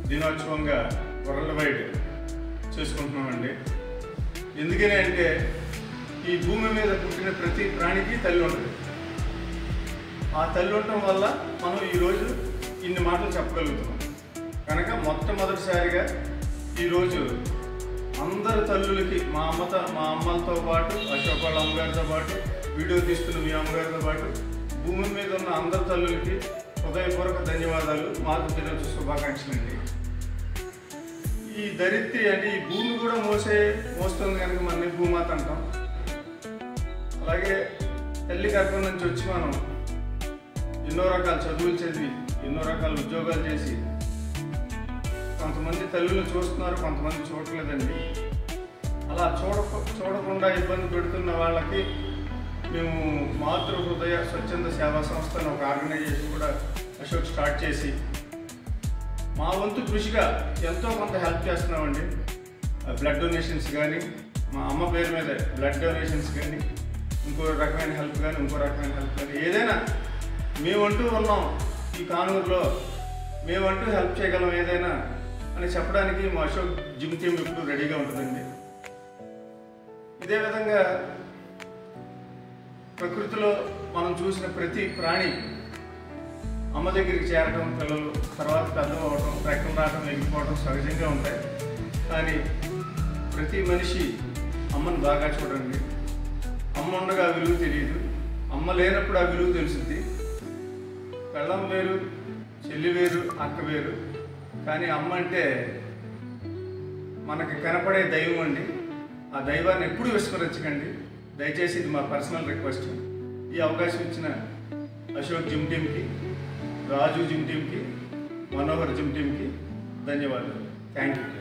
దినోత్సవంగా world wide చేసుకుంటున్నామండి. ఎందుకని అంటే ఈ భూమి మీద పుట్టిన ప్రతి ప్రాణికి తల్లి ఉంటుంది. ఆ తల్లి ఉండటం వల్ల మనం ఈరోజు ఇన్ని మాటలు చెప్పగలుగుతున్నాం. కనుక మొట్టమొదటిసారిగా ఈరోజు అందరి తల్లులకి మా అమ్మలతో పాటు, అశోక్ వాళ్ళ అమ్మగారితో పాటు, వీడియో తీస్తున్న మీ అమ్మగారితో పాటు భూమి మీద ఉన్న అందరి తల్లులకి హృదయపూర్వక ధన్యవాదాలు, మాతృదినోత్సవ శుభాకాంక్షలు అండి. ఈ ధరిత్రి అంటే ఈ భూమి కూడా మోస్తుంది కనుక మన భూమాత అంటాం. అలాగే తల్లి గర్భం నుంచి వచ్చి మనం ఎన్నో రకాల చదువులు చదివి ఎన్నో రకాల ఉద్యోగాలు చేసి కొంతమంది తల్లులు చూస్తున్నారు, కొంతమంది చూడలేదండి. అలా చూడకుండా ఇబ్బంది పెడుతున్న వాళ్ళకి మేము మాతృ హృదయ స్వచ్ఛంద సేవా సంస్థ అని ఒక ఆర్గనైజేషన్ కూడా అశోక్ స్టార్ట్ చేసి మా వంతు కృషిగా ఎంతో కొంత హెల్ప్ చేస్తున్నామండి. బ్లడ్ డొనేషన్స్ కానీ, మా అమ్మ పేరు మీద బ్లడ్ డొనేషన్స్ కానీ, ఇంకో రకమైన హెల్ప్ కానీ ఏదైనా మేమంటూ ఉన్నాం ఈ కానూరులో, మేమంటూ హెల్ప్ చేయగలం ఏదైనా అని చెప్పడానికి మా అశోక్ జిమ్ టీమ్ ఎప్పుడు రెడీగా ఉంటుందండి. ఇదే విధంగా ప్రకృతిలో మనం చూసిన ప్రతి ప్రాణి అమ్మ దగ్గరికి చేరటం, పిల్లలు తర్వాత పెద్దలు అవ్వటం, రెక్కలు రావటం, ఎగిరిపోవడం సహజంగా ఉంటాయి. కానీ ప్రతి మనిషి అమ్మను బాగా చూడండి. అమ్మ ఉండగా ఆ విలువ తెలియదు, అమ్మ లేనప్పుడు ఆ విలువ తెలుస్తుంది. పెళ్ళం వేరు, చెల్లి వేరు, అక్క వేరు, కానీ అమ్మ అంటే మనకి కనపడే దైవం అండి. ఆ దైవాన్ని ఎప్పుడూ విస్మరించకండి దయచేసి. ఇది మా పర్సనల్ రిక్వెస్ట్. ఈ అవకాశం ఇచ్చిన అశోక్ జిమ్ టీమ్కి, రాజు జిమ్ టీమ్కి, మనోహర్ జిమ్ టీమ్కి ధన్యవాదాలు. Thank you.